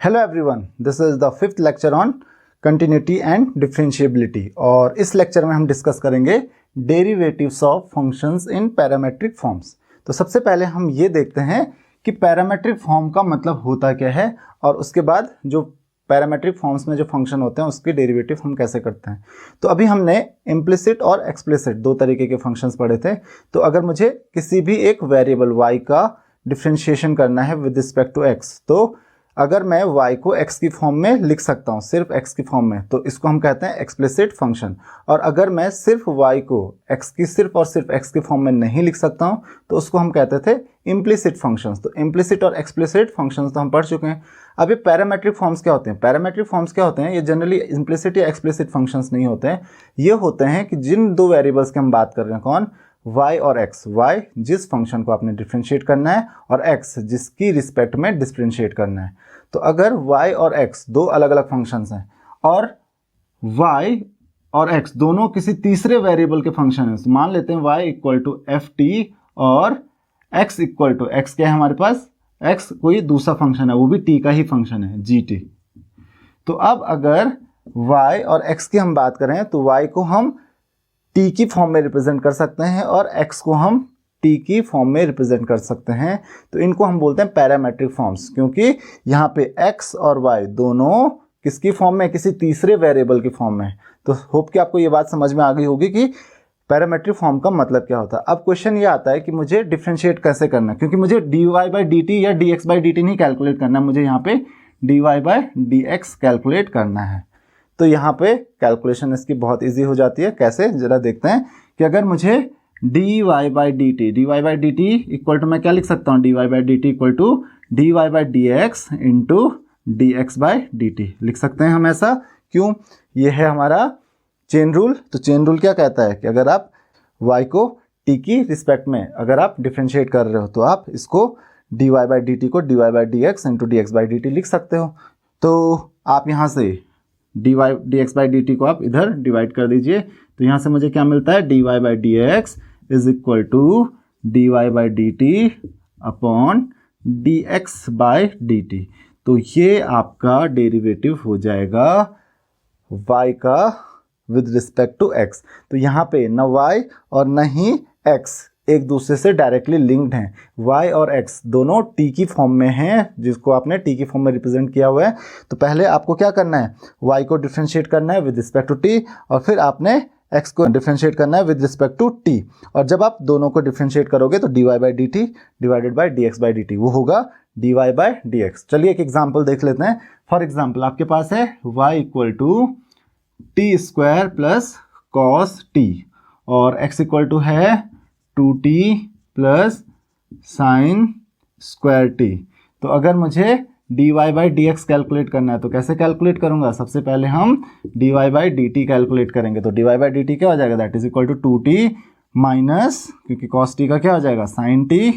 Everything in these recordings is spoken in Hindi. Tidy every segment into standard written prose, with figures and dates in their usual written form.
Hello everyone, this is the fifth lecture on continuity and differentiability. और इस लेक्चर में हम डिस्कस करेंगे derivatives of functions in parametric forms. तो सबसे पहले हम ये देखते हैं कि पैरामेट्रिक फॉर्म का मतलब होता क्या है, और उसके बाद जो पैरामेट्रिक फॉर्म्स में जो फंक्शन होते हैं उसके डेरिवेटिव हम कैसे करते हैं। तो अभी हमने इम्प्लिसिट और एक्सप्लिसिट दो तरीके के फंक्शंस पढ़े थे। तो अगर मुझे किसी भी एक वेरिएबल y का डिफरेंशिएशन करना है विद रिस्पेक्ट टू x, तो अगर मैं y को x की फॉर्म में लिख सकता हूँ, सिर्फ x की फॉर्म में, तो इसको हम कहते हैं एक्सप्लिसिट फंक्शन। और अगर मैं सिर्फ y को x की सिर्फ और सिर्फ x की फॉर्म में नहीं लिख सकता हूँ, तो उसको हम कहते थे इम्प्लिसिट फंक्शंस। तो इम्प्लिसिट और एक्सप्लिसिट फंक्शंस तो हम पढ़ चुके हैं। अब ये पैरामेट्रिक फॉर्म्स क्या होते हैं? पैरामेट्रिक फॉर्म्स क्या होते हैं? ये जनरली इम्प्लिसिट या एक्सप्लिसिट फंक्शंस नहीं होते हैं। ये होते हैं कि जिन दो वेरिएबल्स की हम बात कर रहे हैं, कौन? y और x। y जिस फंक्शन को आपने डिफरेंशिएट करना है, और x जिसकी रिस्पेक्ट में डिफरेंशिएट करना है। तो अगर y और x दो अलग अलग फंक्शंस हैं, और y और x दोनों किसी तीसरे वेरिएबल के फंक्शन हैं, तो मान लेते हैं y equal to f t और x इक्वल टू, x क्या है हमारे पास? x कोई दूसरा फंक्शन है, वो भी t का ही फंक्शन है, gt। तो अब अगर y और x की हम बात करें, तो y को हम t की फॉर्म में रिप्रेजेंट कर सकते हैं और x को हम t की फॉर्म में रिप्रेजेंट कर सकते हैं। तो इनको हम बोलते हैं पैरामेट्रिक फॉर्म्स, क्योंकि यहाँ पे x और y दोनों किसकी फॉर्म में? किसी तीसरे वेरिएबल की फॉर्म में। तो होप कि आपको ये बात समझ में आ गई होगी कि पैरामेट्रिक फॉर्म का मतलब क्या होता है। अब क्वेश्चन ये आता है कि मुझे डिफरेंशिएट कैसे करना है, क्योंकि मुझे dy बाई डी टी या dx बाई डी टी नहीं कैलकुलेट करना है, मुझे यहाँ पे dy by d x calculate करना है। तो यहाँ पे कैलकुलेशन इसकी बहुत इजी हो जाती है। कैसे, जरा देखते हैं कि अगर मुझे dy by d t equal to, मैं क्या लिख सकता हूँ? dy by d t equal to dy by d x into d x by d t लिख सकते हैं हम। ऐसा क्यों? ये है हमारा चेन रूल। तो चेन रूल क्या कहता है कि अगर आप y को t की रिस्पेक्ट में अगर आप डिफरेंशिएट कर रहे हो, तो आप इसको dy बाई डी टी को dy by d x into d x by d t लिख सकते हो। तो आप यहाँ से D x by d T को आप इधर डिवाइड कर दीजिए। तो यहाँ से मुझे क्या मिलता है? dy by d x is equal to dy by d t upon d x by d t. तो ये आपका डेरिवेटिव हो जाएगा y का विद रिस्पेक्ट टू x। तो यहाँ पे न y और न ही x एक दूसरे से डायरेक्टली लिंक्ड हैं। y और x दोनों t की फॉर्म में हैं, जिसको आपने t की फॉर्म में रिप्रेजेंट किया हुआ है। तो पहले आपको क्या करना है? y को डिफरेंशिएट करना है विद रिस्पेक्ट टू t, और फिर आपने x को डिफरेंशिएट करना है विद रिस्पेक्ट टू t। और जब आप दोनों को डिफरेंशिएट करोगे तो dy by d t divided by dx by d t, वो होगा dy बाई dx। चलिए एक एग्जाम्पल देख लेते हैं। फॉर एग्जाम्पल आपके पास है y equal to t square plus cos t, और x इक्वल टू है 2t plus sine square t. तो अगर मुझे dy by d x calculate करना है, तो कैसे कैलकुलेट करूंगा? सबसे पहले हम dy by d t calculate करेंगे। तो dy बाई डी टी क्या हो जाएगा? That is equal to 2t minus, क्योंकि cos t का क्या हो जाएगा? sin t।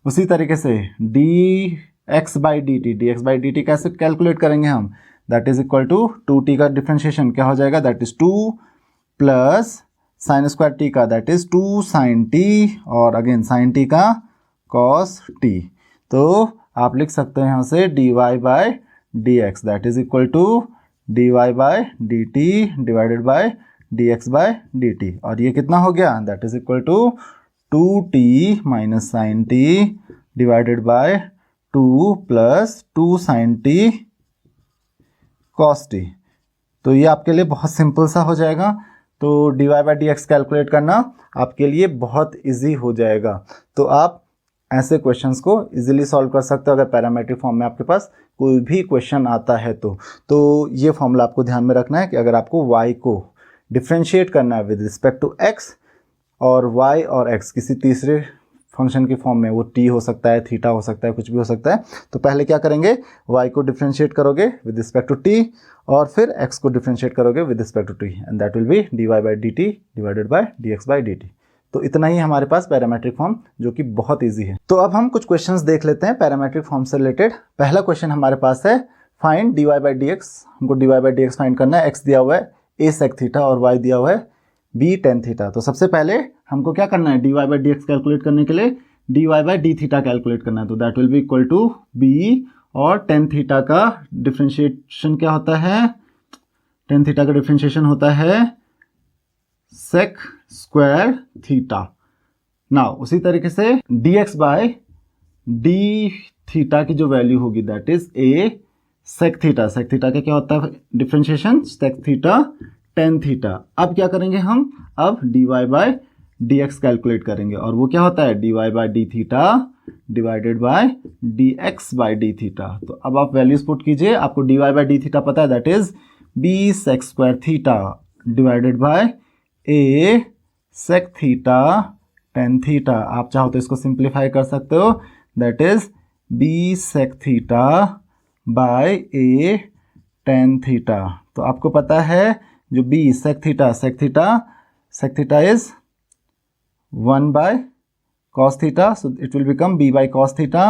उसी तरीके से dx बाई डी टी कैसे कैलकुलेट करेंगे हम? That is equal to 2t का डिफरेंशिएशन क्या हो जाएगा? That is 2 plus sine square t का दैट इज 2 साइन टी, और अगेन साइन टी का कॉस टी। तो आप लिख सकते हैं यहाँ से dy by d x that is equal to dy by d t divided by dx by d t. और ये कितना हो गया? That is equal to 2t minus sine t divided by 2 plus 2 sine t cos t. तो ये आपके लिए बहुत सिंपल सा हो जाएगा। तो dy by d x calculate करना आपके लिए बहुत इजी हो जाएगा। तो आप ऐसे क्वेश्चंस को इजीली सॉल्व कर सकते हो अगर पैरामेट्रिक फॉर्म में आपके पास कोई भी क्वेश्चन आता है। तो ये फॉर्मूला आपको ध्यान में रखना है कि अगर आपको y को डिफरेंशिएट करना है विद रिस्पेक्ट टू x, और y और x किसी तीसरे फंक्शन की फॉर्म में, वो t हो सकता है, थीटा हो सकता है, कुछ भी हो सकता है, तो पहले क्या करेंगे? y को डिफरेंशिएट करोगे विद रिस्पेक्ट टू t, और फिर x को डिफरेंशिएट करोगे with respect to t, and that will be dy by d t divided by dx by d t. तो इतना ही हमारे पास पैरामेट्रिक फॉर्म, जो कि बहुत ईजी है। तो अब हम कुछ क्वेश्चंस देख लेते हैं पैरामेट्रिक फॉर्म से रिलेटेड। पहला क्वेश्चन हमारे पास है find dy by d x. हमको dy by d x find करना है। x दिया हुआ है a sec थीटा और y दिया हुआ है b tan थीटा। तो सबसे पहले हमको क्या करना है? dy by d x calculate करने के लिए dy by d theta calculate करना है। तो that will be equal to b और टेन थीटा का डिफ्रेंशिएशन क्या होता है, टेन थीटा का डिफ्रेंशिएशन होता है सेक स्क्वायर थीटा। नाउ उसी तरीके से dx बाय डी थीटा की जो वैल्यू होगी that is a sec theta. Sec theta का क्या होता है differentiation, sec theta tan theta. अब क्या करेंगे हम, अब dy बाय dx कैलकुलेट करेंगे और वो क्या होता है dy by d theta divided by dx by d theta. तो अब आप वैल्यूज पुट कीजिए, आपको dy बाय डी थीटा पता है that is b sec square theta divided by a sec theta tan theta. आप चाहो तो इसको सिंप्लीफाई कर सकते हो that is b sec theta by a tan theta. तो आपको पता है जो b सेक थीटा इज 1 by cos theta, so it will become b by cos theta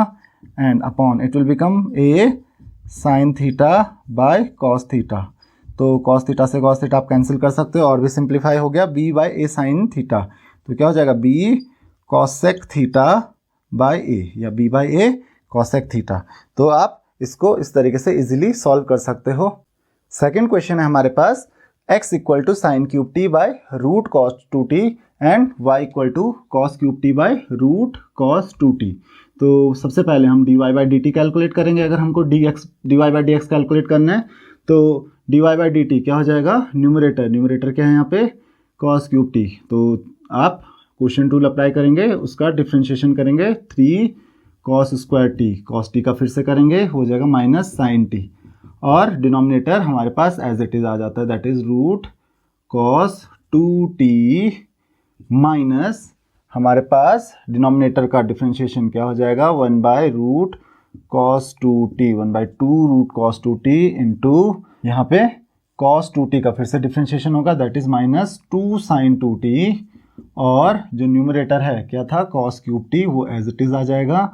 and upon it will become a sin theta by cos theta. तो cos थीटा से cos थीटा आप कैंसिल कर सकते हो और भी सिंप्लीफाई हो गया b by a sin theta. तो क्या हो जाएगा b cosec theta by a या b by a cosec theta. तो आप इसको इस तरीके से इजीली सॉल्व कर सकते हो। सेकेंड क्वेश्चन है हमारे पास x equal to sine cube t by root cos 2t and y equal to cos cube t by root cos 2t। तो सबसे पहले हम dy by d t calculate करेंगे। अगर हमको dy by d x calculate करना है तो dy बाई डी टी क्या हो जाएगा, न्यूमरेटर क्या है यहाँ पे कॉस क्यूब टी। तो आप क्वेश्चन टूल अप्लाई करेंगे, उसका डिफ्रेंशिएशन करेंगे 3 cos square t, cos t का फिर से करेंगे हो जाएगा माइनस साइन टी और डिनोमिनेटर हमारे पास एज इट इज आ जाता है that is root cos 2t minus हमारे पास डिनोमिनेटर का डिफरेंशिएशन क्या हो जाएगा 1 by root cos 2t, 1 by 2 root cos 2t into यहाँ पे कॉस 2t का फिर से डिफरेंशिएशन होगा that is minus 2 sign 2t और जो न्यूमरेटर है क्या था कॉस क्यूब टी वो एज इट इज आ जाएगा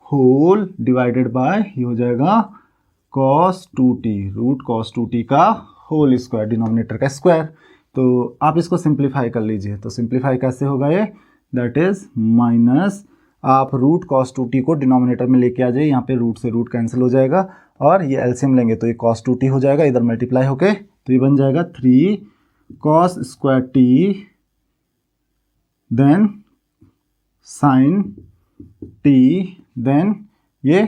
होल डिवाइडेड बाय ये हो जाएगा cos 2t root cos 2t का होल स्क्वायर, डिनोमिनेटर का स्क्वायर। तो आप इसको सिंप्लीफाई कर लीजिए। तो सिंप्लीफाई कैसे होगा ये दैट इज माइनस आप रूट कॉस 2t को डिनोमिनेटर में लेके आ जाइए, यहाँ पे रूट से रूट कैंसिल हो जाएगा और ये एलसीएम लेंगे तो ये कॉस 2t हो जाएगा, इधर मल्टीप्लाई होके तो ये बन जाएगा 3 cos square t then sine t then ये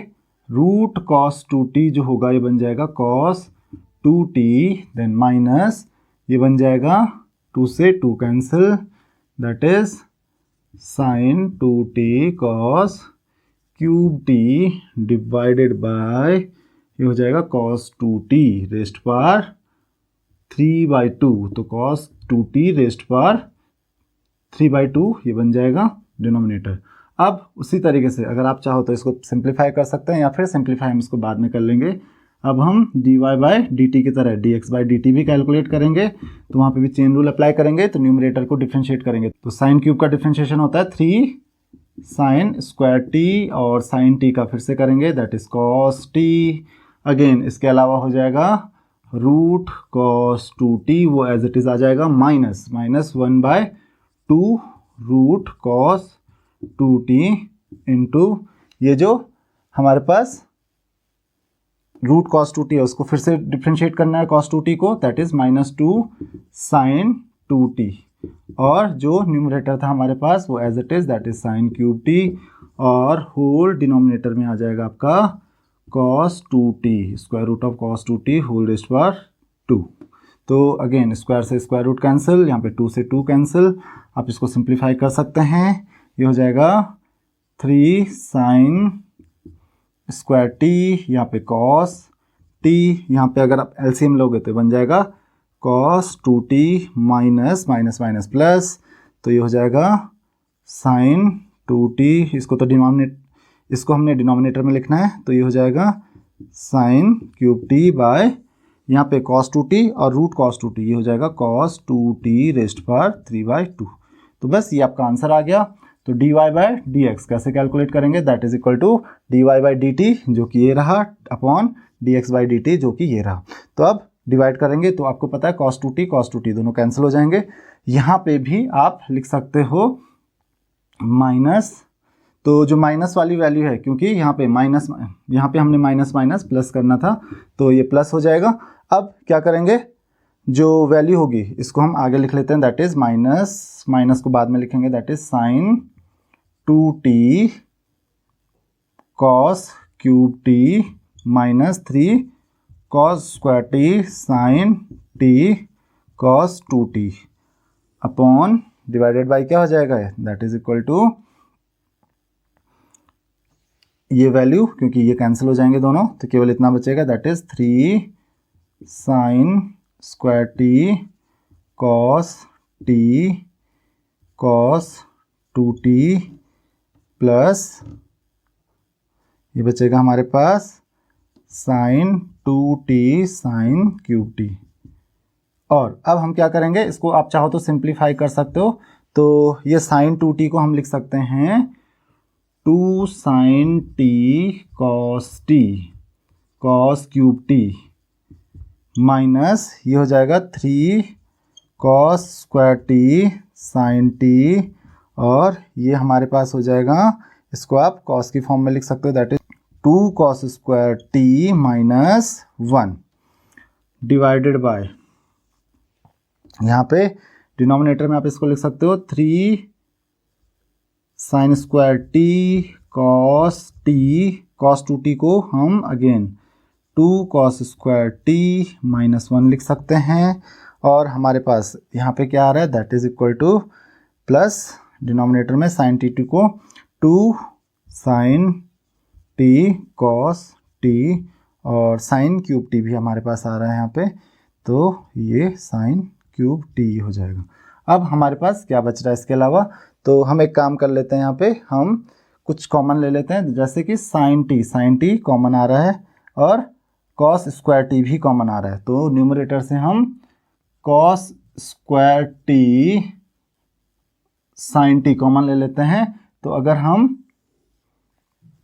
रूट कॉस 2t जो होगा ये बन जाएगा कॉस 2t देन माइनस ये बन जाएगा 2 से 2 cancel that is sine 2t cos cube T divided by ये हो जाएगा कॉस 2t रेस्ट पावर 3/2। तो कॉस 2t रेस्ट पावर 3/2 ये बन जाएगा डिनोमिनेटर। अब उसी तरीके से अगर आप चाहो तो इसको सिंप्लीफाई कर सकते हैं या फिर सिंप्लीफाई हम इसको बाद में कर लेंगे। अब हम dy बाय डी टी की तरह dx बाय डी टी भी कैलकुलेट करेंगे तो वहाँ पे भी चेन रूल अप्लाई करेंगे तो न्यूमरेटर को डिफरेंशिएट करेंगे। तो साइन क्यूब का डिफरेंशिएशन होता है 3 साइन स्क्वायर टी और साइन टी का फिर से करेंगे that is cos T. Again इसके अलावा हो जाएगा रूट कॉस 2t वो एज इट इज आ जाएगा minus 1 by 2 root cos 2t into ये जो हमारे पास रूट कॉस 2t है उसको फिर से डिफ्रेंशिएट करना है कॉस 2t को दैट इज -2 साइन 2t और जो न्यूमरेटर था हमारे पास वो as it is that is sine cube t और होल डिनोमिनेटर में आ जाएगा आपका cos 2t square root of cos 2t whole raised power 2। तो अगेन स्क्वायर से स्क्वायर रूट कैंसिल, यहाँ पे 2 से 2 कैंसिल। आप इसको सिंप्लीफाई कर सकते हैं, ये हो जाएगा 3 साइन स्क्वायर टी, यहाँ पे कॉस टी, यहाँ पे अगर आप एलसीएम लोगे तो बन जाएगा cos 2t minus minus minus plus, तो ये हो जाएगा साइन 2t। इसको हमने डिनोमिनेटर में लिखना है तो ये हो जाएगा साइन क्यूब टी बाय यहाँ पे कॉस 2t और रूट कॉस 2t, ये हो जाएगा कॉस 2t रेज़्ड पावर 3/2। तो बस ये आपका आंसर आ गया। तो dy बाय डी एक्स कैसे कैलकुलेट करेंगे that is equal to dy by d t जो कि ये रहा upon dx by d t जो कि ये रहा। तो अब डिवाइड करेंगे तो आपको पता है cos 2t दोनों कैंसिल हो जाएंगे। यहाँ पे भी आप लिख सकते हो तो जो माइनस वाली वैल्यू है, क्योंकि यहाँ पे हमने माइनस माइनस प्लस करना था, तो ये प्लस हो जाएगा। अब क्या करेंगे, जो वैल्यू होगी इसको हम आगे लिख लेते हैं, दैट इज माइनस को बाद में लिखेंगे, that is sine 2t cos cube t minus 3 cos square t sine t cos 2t upon divided by क्या हो जाएगा, दैट इज इक्वल टू ये वैल्यू, क्योंकि ये कैंसिल हो जाएंगे दोनों, तो केवल इतना बचेगा, that is 3 sine square t cos t cos 2t plus ये बचेगा हमारे पास sine 2t sine cube t. और अब हम क्या करेंगे, इसको आप चाहो तो सिंप्लीफाई कर सकते हो, तो ये साइन 2t को हम लिख सकते हैं 2 sine t cos cube t minus ये हो जाएगा 3 cos square t sine t, और ये हमारे पास हो जाएगा, इसको आप कॉस की फॉर्म में लिख सकते हो, that is 2 cos square T minus 1 divided by, यहाँ पे डिनोमिनेटर में आप इसको लिख सकते हो 3 sine square t cos 2t को हम again 2 cos square T minus 1 लिख सकते हैं, और हमारे पास यहाँ पे क्या आ रहा है, that is equal two plus denominator में साइन टी को 2 साइन टी कॉस टी, और साइन क्यूब टी भी हमारे पास आ रहा है यहाँ पे, तो ये साइन क्यूब टी हो जाएगा। अब हमारे पास क्या बच रहा है इसके अलावा, तो हम एक काम कर लेते हैं, यहाँ पे हम कुछ कॉमन ले लेते हैं, जैसे कि साइन टी कॉमन आ रहा है और कॉस स्क्वायर टी भी कॉमन आ रहा है, तो न्यूमरेटर से हम cos square t sine t common ले लेते हैं। तो अगर हम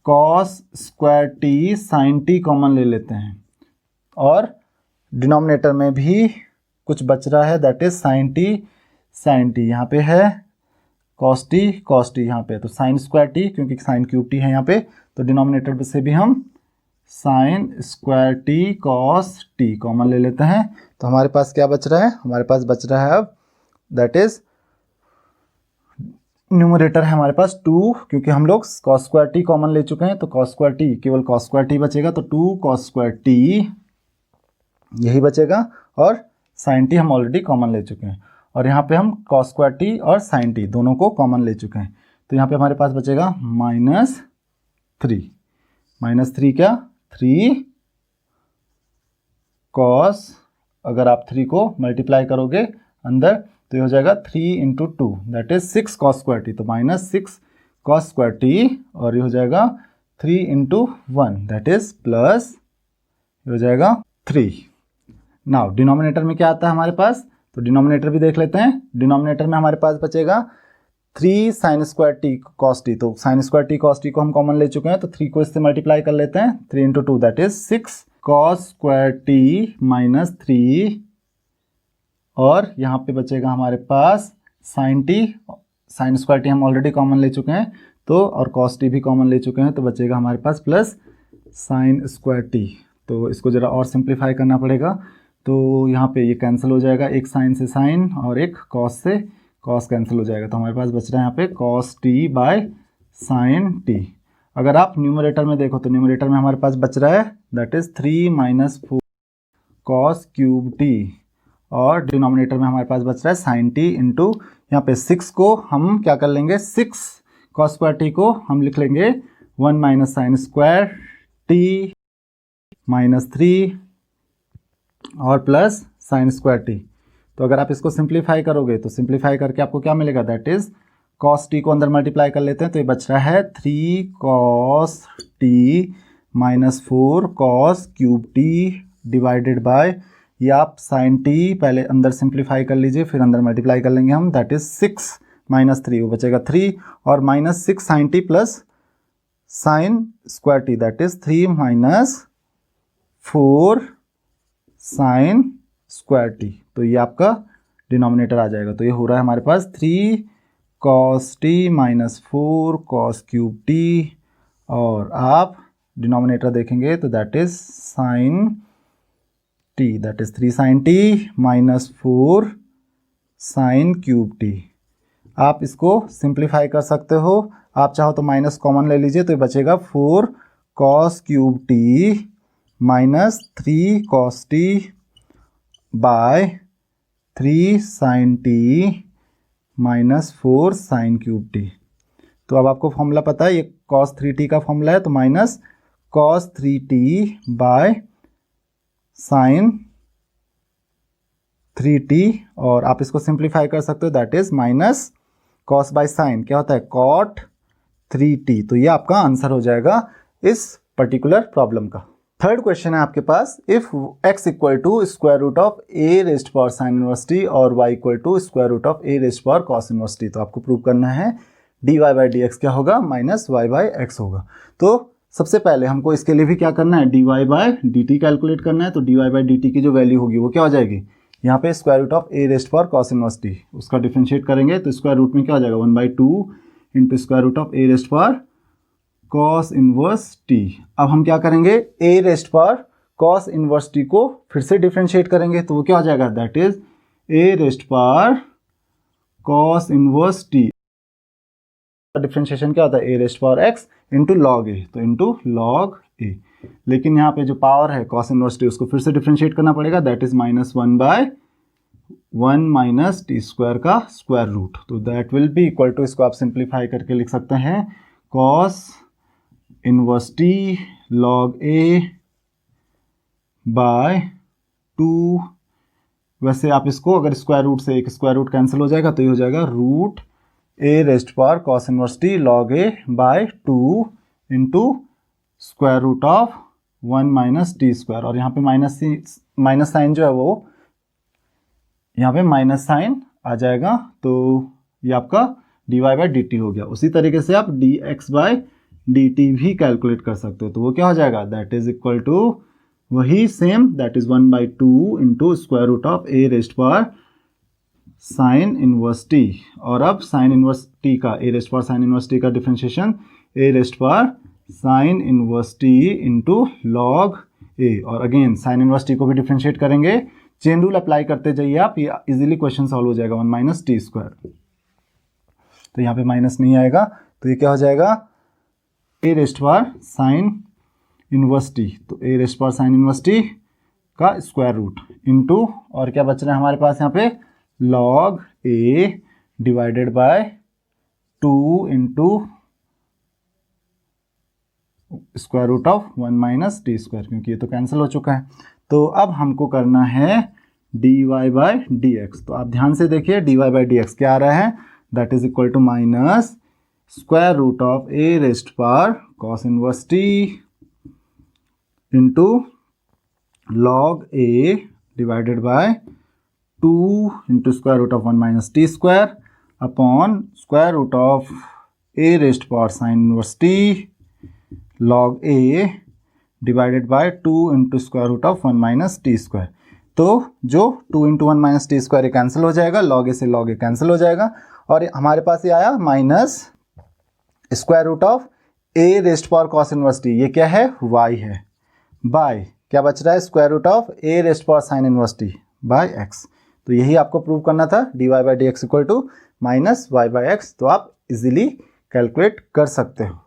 cos square t sine t common ले लेते हैं और डिनोमिनेटर में भी कुछ बच रहा है, दैट इज साइन टी यहाँ पे है, कॉस टी यहाँ पे, तो साइन स्क्वायर टी, क्योंकि साइन क्यूब टी है यहाँ पे, तो डिनोमिनेटर से भी हम sign square t cos T common ले लेते हैं। तो हमारे पास क्या बच रहा है, हमारे पास बच रहा है अब, दैट इज न्यूमरेटर है हमारे पास 2, क्योंकि हम लोग कॉस स्क्वायर टी कॉमन ले चुके हैं, तो कॉस स्क्वायर टी, केवल कॉस स्क्वायर टी बचेगा, तो 2 कॉस स्क्वायर टी यही बचेगा, और साइन टी हम ऑलरेडी कॉमन ले चुके हैं, और यहाँ पे हम कॉस स्क्वायर टी और साइन टी दोनों को कॉमन ले चुके हैं, तो यहाँ पे हमारे पास बचेगा -3 क्या 3 कॉस, अगर आप 3 को मल्टीप्लाई करोगे अंदर तो ये हो जाएगा 3 × 2 that is 6 cos square t, तो -6 कॉस स्क्वायर टी, और ये हो जाएगा 3 × 1 दैट इज प्लस, ये हो जाएगा 3। नाउ डिनोमिनेटर में क्या आता है हमारे पास, तो डिनोमिनेटर भी देख लेते हैं। डिनोमिनेटर में हमारे पास बचेगा 3 sine square t cos t, तो sine square t cos t को हम कॉमन ले चुके हैं, तो 3 को इससे मल्टीप्लाई कर लेते हैं, 3 × 2 that is 6 cos square T -3, और यहाँ पे बचेगा हमारे पास साइन स्क्वायर टी हम ऑलरेडी कॉमन ले चुके हैं, तो और कॉस टी भी कॉमन ले चुके हैं, तो बचेगा हमारे पास प्लस साइन स्क्वायर टी। तो इसको ज़रा और सिंप्लीफाई करना पड़ेगा, तो यहाँ पे ये कैंसिल हो जाएगा, एक साइन से साइन और एक कॉस से कॉस कैंसिल हो जाएगा, तो हमारे पास बच रहा है यहाँ पे cos t by sine T. अगर आप न्यूमरेटर में देखो तो न्यूमरेटर में हमारे पास बच रहा है that is 3 - 4 cos cube t, और डिनोमिनेटर में हमारे पास बच रहा है साइन टी इंटू यहाँ पे 6 को हम क्या कर लेंगे, 6 कॉस स्क्वायर टी को हम लिख लेंगे 1 - साइन स्क्वायर टी -3 और प्लस साइन स्क्वायर टी। तो अगर आप इसको सिंप्लीफाई करोगे तो सिंप्लीफाई करके आपको क्या मिलेगा, दैट इज कॉस टी को अंदर मल्टीप्लाई कर लेते हैं, तो ये बच रहा है 3 cos T -4 cos cube T divided by, ये आप साइन टी पहले अंदर सिंप्लीफाई कर लीजिए, फिर अंदर मल्टीप्लाई कर लेंगे हम, दैट इज 6 - 3 वो बचेगा 3, और -6 sine t plus sine square t that is 3 - 4 sine square t, तो ये आपका डिनोमिनेटर आ जाएगा। तो ये हो रहा है हमारे पास 3 cos t minus 4 cos cube t, और आप डिनोमिनेटर देखेंगे तो that is sine t, that is 3 sine t minus 4 sine cube t. आप इसको सिंप्लीफाई कर सकते हो, आप चाहो तो माइनस कॉमन ले लीजिए तो ये बचेगा 4 cos cube t minus 3 cos t by 3 sine t minus 4 sine cube t. तो अब आपको फॉर्मूला पता है, ये कॉस 3t का फॉर्मूला है, तो minus cos 3t by sine 3t, और आप इसको सिंप्लीफाई कर सकते हो, that is minus cos by sine क्या होता है कॉट 3t। तो ये आपका आंसर हो जाएगा इस पर्टिकुलर प्रॉब्लम का। थर्ड क्वेश्चन है आपके पास, if x equal to square root of a raised power sine inverse t और y equal to square root of a raised power cos inverse t, तो आपको प्रूव करना है dy बाई डी एक्स क्या होगा माइनस y बाई एक्स होगा। तो सबसे पहले हमको इसके लिए भी क्या करना है, dy by d t calculate करना है। तो dy बाई डी टी की जो वैल्यू होगी वो क्या हो जाएगी, यहाँ पे square root of a raised power cos inverse t, उसका डिफरेंशिएट करेंगे तो स्क्वायर रूट में क्या हो जाएगा 1/2 into square root of a raised power cos inverse t। अब हम क्या करेंगे, a raised power cos inverse t को फिर से डिफरेंशिएट करेंगे तो वो क्या हो जाएगा, that is a raised power cos inverse t। Differentiation क्या होता है, a raised power x into log a, तो इंटू लॉग a। लेकिन यहाँ पे जो पावर है कॉस इनवर्स t उसको फिर से डिफरेंशिएट करना पड़ेगा, that is -1/1 minus t square का स्क्वायर रूट। तो that will be equal to, इसको आप सिंप्लीफाई करके लिख सकते हैं cos inverse t log a by 2। वैसे आप इसको अगर स्क्वायर रूट से एक स्क्वायर रूट कैंसिल हो जाएगा तो ये हो जाएगा root a raised power cos inverse t log a by 2 into square root of 1 minus t square, और यहाँ पे माइनस साइन जो है वो यहाँ पे माइनस साइन आ जाएगा, तो ये आपका dy बाई डी टी हो गया। उसी तरीके से आप dx बाई डी टी भी कैलकुलेट कर सकते हो, तो वो क्या हो जाएगा, दैट इज इक्वल टू वही same, that is 1/2 into square root of a raised power sine inverse t। और अब साइन इनवर्स t का, a raised power sine inverse t का differentiation a raised power sine inverse t into log a, और अगेन साइन इनवर्स t को भी डिफरेंशिएट करेंगे, चेन रूल अप्लाई करते जाइए आप, ये इजीली क्वेश्चन सॉल्व हो जाएगा 1 माइनस टी स्क्वायर। तो यहाँ पे माइनस नहीं आएगा, तो ये क्या हो जाएगा a raised power sine inverse t, तो a raised power sine inverse t का स्क्वायर रूट इंटू, और क्या बच रहा है हमारे पास यहाँ पे log a divided by 2 into square root of 1 minus t square, क्योंकि ये तो कैंसिल हो चुका है। तो अब हमको करना है dy बाई डी एक्स। तो आप ध्यान से देखिए dy बाई डी एक्स क्या आ रहा है, that is equal to minus square root of a raised power cos inverse t into log a divided by 2 into square root of 1 minus t square upon square root of a raised power sine inverse t लॉग a divided by 2 into square root of 1 minus t square. तो जो 2 इंटू 1 माइनस टी स्क्वायर ये कैंसिल हो जाएगा, लॉग a से लॉग a कैंसिल हो जाएगा, और हमारे पास ये आया minus square root of a raised power cos inverse t, ये क्या है y है, बाय क्या बच रहा है square root of a raised power sine inverse t by x। तो यही आपको प्रूव करना था, dy by d x equal to minus y by x. तो आप इजीली कैलकुलेट कर सकते हो।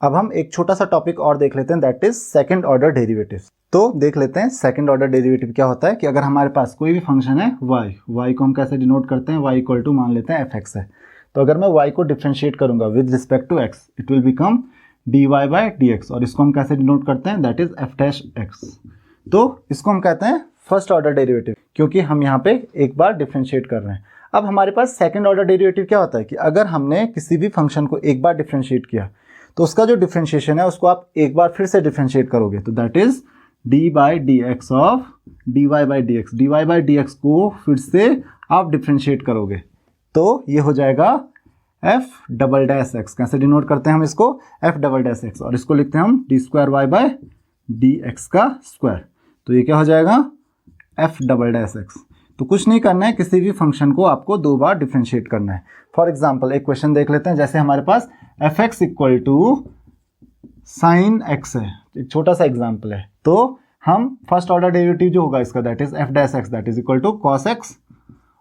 अब हम एक छोटा सा टॉपिक और देख लेते हैं, that is second order derivative. तो देख लेते हैं सेकंड ऑर्डर डेरिवेटिव क्या होता है कि अगर हमारे पास कोई भी फंक्शन है y को हम कैसे डिनोट करते हैं, y इक्वल टू मान लेते हैं fx है। तो अगर मैं y को डिफरेंशिएट करूंगा with respect to x, it will become dy by d x, और इसको हम कैसे डिनोट करते हैं, that is f dash x। तो इसको हम कहते हैं फर्स्ट ऑर्डर डेरिवेटिव, क्योंकि हम यहाँ पे एक बार डिफरेंशिएट कर रहे हैं। अब हमारे पास सेकंड ऑर्डर डेरिवेटिव क्या होता है कि अगर हमने किसी भी फंक्शन को एक बार डिफरेंशिएट किया तो उसका जो डिफरेंशिएशन है उसको आप एक बार फिर से डिफरेंशिएट करोगे, तो that is d by d x of d y by d x. D y by d x को फिर से आप डिफरेंशिएट करोगे तो ये हो जाएगा एफ डबल डैश एक्स। कैसे डिनोट करते हैं हम इसको, एफ डबल डैश एक्स, और इसको लिखते हैं हम d square y by d x का स्क्वायर। तो ये क्या हो जाएगा एफ डबल डैश एक्स। तो कुछ नहीं करना है, किसी भी फंक्शन को आपको 2 बार डिफ्रेंशिएट करना है। फॉर एग्जाम्पल एक क्वेश्चन देख लेते हैं, जैसे हमारे पास f x equal to sine x है, एक छोटा सा एग्जाम्पल है। तो हम फर्स्ट ऑर्डर डेरिवेटिव जो होगा इसका that is f dash x that is equal to cos x,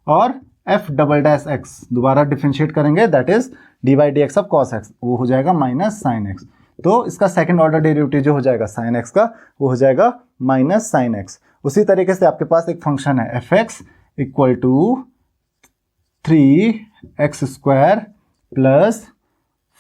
और एफ डबल डैश एक्स दोबारा डिफ्रेंशिएट करेंगे that is d by d x of cos x, वो हो जाएगा माइनस साइन एक्स। तो इसका सेकंड ऑर्डर डेरिवेटिव जो हो जाएगा साइन एक्स का, वो हो जाएगा माइनस साइन एक्स। उसी तरीके से आपके पास एक फंक्शन है f x equal to 3x square plus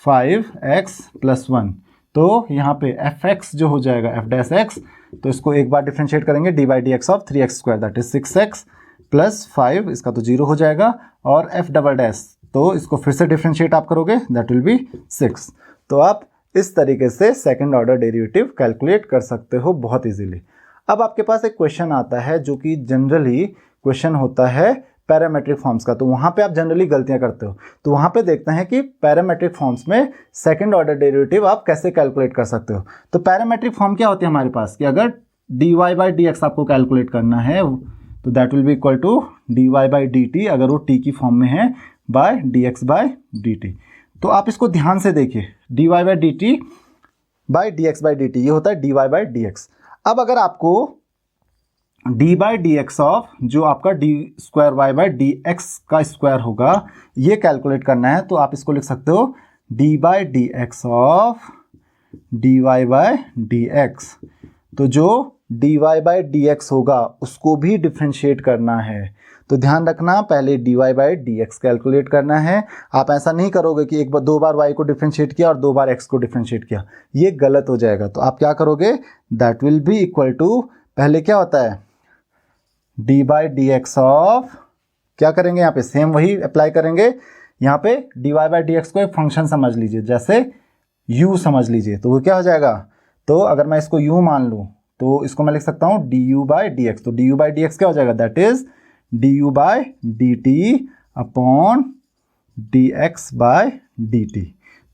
5x plus 1। तो यहाँ पे एफ एक्स जो हो जाएगा एफ डैश एक्स, तो इसको एक बार डिफ्रेंशिएट करेंगे D by d x of 3x square that is 6x plus 5, इसका तो 0 हो जाएगा, और एफ डबल डैश तो इसको फिर से डिफ्रेंशिएट आप करोगे दैट विल बी 6। तो आप इस तरीके से सेकंड ऑर्डर डेरिवेटिव कैलकुलेट कर सकते हो बहुत इजीली। अब आपके पास एक क्वेश्चन आता है जो कि जनरली क्वेश्चन होता है पैरामेट्रिक फॉर्म्स का, तो वहाँ पे आप जनरली गलतियाँ करते हो। तो वहाँ पे देखते हैं कि पैरामेट्रिक फॉर्म्स में सेकंड ऑर्डर डेरिवेटिव आप कैसे कैलकुलेट कर सकते हो। तो पैरामेट्रिक फॉर्म क्या होती है हमारे पास कि अगर dy बाई डी एक्स आपको कैलकुलेट करना है तो that will be equal to dy by d t, अगर वो t की फॉर्म में है, by dx by d t. तो आप इसको ध्यान से देखिए, dy by d t by dx by d t, ये होता है dy बाई डी एक्स। अब अगर आपको d by d x of जो आपका d square y by d x का स्क्वायर होगा ये कैलकुलेट करना है, तो आप इसको लिख सकते हो d by d x of d y by d x. तो जो d y by d x होगा उसको भी डिफ्रेंशिएट करना है। तो ध्यान रखना, पहले d y by d x calculate करना है। आप ऐसा नहीं करोगे कि एक बार 2 बार y को डिफ्रेंशिएट किया और 2 बार x को डिफ्रेंशिएट किया, ये गलत हो जाएगा। तो आप क्या करोगे, that will be equal to, पहले क्या होता है d by d x of, क्या करेंगे यहाँ पे सेम वही अप्लाई करेंगे। यहाँ पे d y by d x को एक फंक्शन समझ लीजिए, जैसे u समझ लीजिए, तो वो क्या हो जाएगा, तो अगर मैं इसको u मान लूँ तो इसको मैं लिख सकता हूँ d u by d x. तो d u by d x क्या हो जाएगा, that is d u by d t upon d x by d t.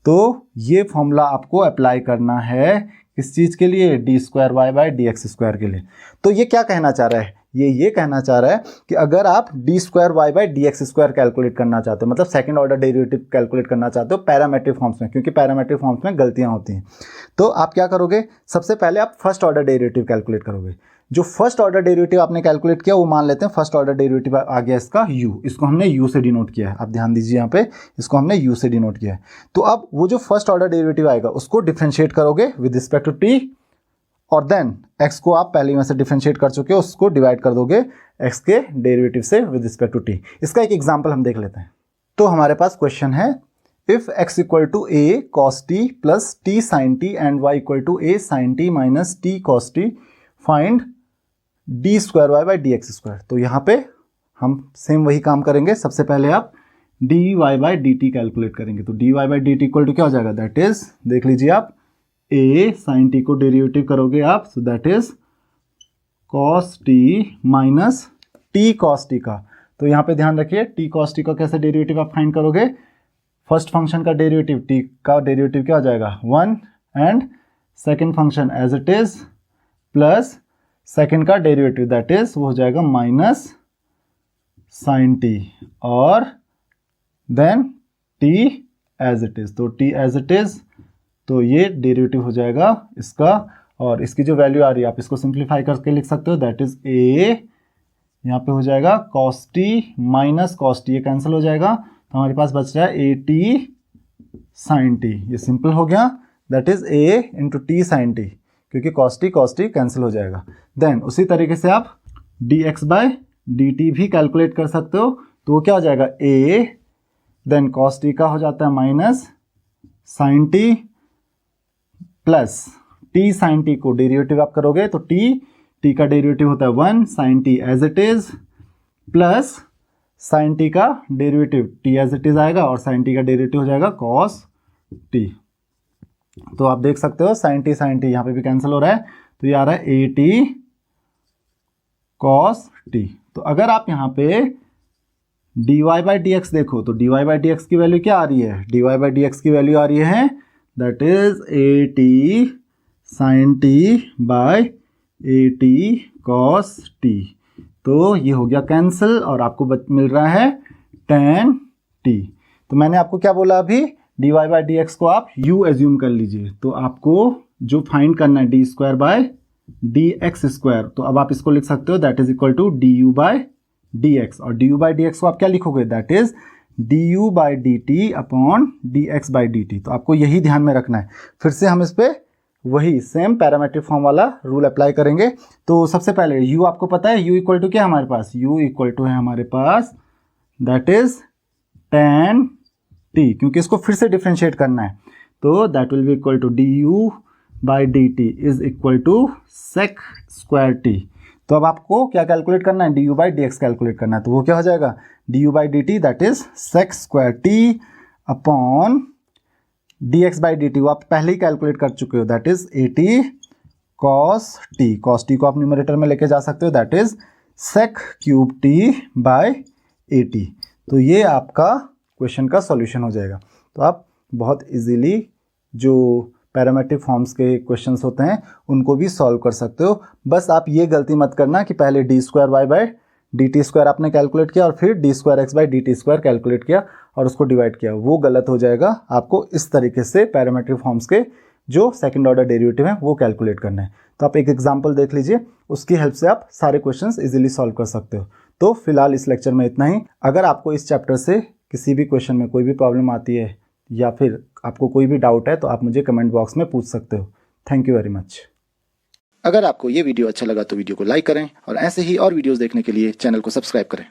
तो ये फॉर्मूला आपको अप्लाई करना है किस चीज़ के लिए, d square y by d x square के लिए। तो ये क्या कहना चाह रहा है, ये कहना चाह रहा है कि अगर आप d square y by d x square calculate करना चाहते हो, मतलब सेकंड ऑर्डर डेरिवेटिव कैलकुलेट करना चाहते हो पैरामेट्रिक फॉर्म्स में, क्योंकि पैरामेट्रिक फॉर्म्स में गलतियां होती हैं, तो आप क्या करोगे, सबसे पहले आप फर्स्ट ऑर्डर डेरिवेटिव कैलकुलेट करोगे। जो फर्स्ट ऑर्डर डेरिवेटिव आपने कैलकुलेट किया वो मान लेते हैं फर्स्ट ऑर्डर डेरिवेटिव आ गया इसका u, इसको हमने u से डिनोट किया है। आप ध्यान दीजिए यहाँ पे, इसको हमने u से डिनोट किया है। तो अब वो जो फर्स्ट ऑर्डर डेरिवेटिव आएगा उसको डिफरेंशिएट करोगे विद रिस्पेक्ट टू t, और देन x को आप पहले में से डिफरेंशिएट कर चुके हो, उसको डिवाइड कर दोगे x के डेरिवेटिव से विद रिस्पेक्ट टू t। इसका एक एग्जाम्पल हम देख लेते हैं। तो हमारे पास क्वेश्चन है, if x equal to a cos t plus t sin t and y equal to a sin t minus t cos t, find d square y by d x square. तो यहाँ पे हम सेम वही काम करेंगे, सबसे पहले आप d y by d t calculate करेंगे। तो d y by d t equal to क्या हो जाएगा, दैट इज, देख लीजिए आप, ए साइन टी को डेरिवेटिव करोगे आप, so that is cos t minus t cos t का। तो यहाँ पे ध्यान रखिए टी कॉस टी का कैसे डेरिवेटिव आप फाइंड करोगे, फर्स्ट फंक्शन का डेरिवेटिव टी का डेरिवेटिव क्या हो जाएगा 1 and second function as it is plus second का डेरिवेटिव दैट इज वो हो जाएगा माइनस साइन टी, और then t as it is. तो टी एज इट इज, तो ये डेरिवेटिव हो जाएगा इसका, और इसकी जो वैल्यू आ रही है आप इसको सिंप्लीफाई करके लिख सकते हो, दैट इज ए, यहाँ पे हो जाएगा cos t minus cos t, ये कैंसिल हो जाएगा, तो हमारे पास बच रहा है ए टी साइन टी, ये सिंपल हो गया, that is a into t sine t, क्योंकि कॉस टी कैंसिल हो जाएगा। देन उसी तरीके से आप d x by d t भी कैलकुलेट कर सकते हो, तो वो क्या हो जाएगा ए, देन कॉस टी का हो जाता है minus sine t plus t sine t को डेरिवेटिव आप करोगे तो टी का डेरिवेटिव होता है 1 sine t as it is plus sine t का derivative t as it is आएगा, और साइन टी का डेरिवेटिव हो जाएगा कॉस टी। तो आप देख सकते हो साइन टी यहाँ पे भी कैंसिल हो रहा है, तो ये आ रहा है ए टी कॉस टी। तो अगर आप यहाँ पे d y by d x देखो, तो d y by d x की वैल्यू क्या आ रही है, d y by d x की वैल्यू आ रही है that is a t sine t by a t cos t. तो ये हो गया कैंसिल और आपको मिल रहा है tan t। तो मैंने आपको क्या बोला अभी, dy बाई डी एक्स को आप u एज्यूम कर लीजिए। तो आपको जो फाइंड करना है d square by d x square, तो अब आप इसको लिख सकते हो that is equal to d u by d x. और d u by d x को आप क्या लिखोगे, that is d u by d t upon d x by d t. तो आपको यही ध्यान में रखना है। फिर से हम इस पर वही सेम पैरामेट्रिक फॉर्म वाला रूल अप्लाई करेंगे। तो सबसे पहले u आपको पता है, u इक्वल टू क्या हमारे पास, u इक्वल टू है हमारे पास दैट इज tan t, क्योंकि इसको फिर से डिफ्रेंशिएट करना है। तो that will be equal to d u by d t is equal to sec square t. तो अब आपको क्या कैलकुलेट करना है, d u by d x calculate करना है। तो वो क्या हो जाएगा, d u by d t that is sec square t upon d x by d t, वो आप पहले ही कैलकुलेट कर चुके हो, that is a t cos t. Cos t को आप न्यूमरेटर में लेके जा सकते हो, that is sec cube t by a t. तो ये आपका क्वेश्चन का सॉल्यूशन हो जाएगा। तो आप बहुत इजीली जो पैरामेट्रिक फॉर्म्स के क्वेश्चंस होते हैं उनको भी सॉल्व कर सकते हो। बस आप ये गलती मत करना कि पहले d square y by d t square आपने कैलकुलेट किया और फिर d square x by d t square calculate किया और उसको डिवाइड किया, वो गलत हो जाएगा। आपको इस तरीके से पैरामेट्रिक फॉर्म्स के जो सेकंड ऑर्डर डेरिवेटिव हैं वो कैलकुलेट करना है। तो आप एक एग्जांपल देख लीजिए, उसकी हेल्प से आप सारे क्वेश्चंस इजीली सॉल्व कर सकते हो। तो फिलहाल इस लेक्चर में इतना ही। अगर आपको इस चैप्टर से किसी भी क्वेश्चन में कोई भी प्रॉब्लम आती है या फिर आपको कोई भी डाउट है तो आप मुझे कमेंट बॉक्स में पूछ सकते हो। Thank you very much. अगर आपको ये वीडियो अच्छा लगा तो वीडियो को लाइक करें और ऐसे ही और वीडियोस देखने के लिए चैनल को सब्सक्राइब करें।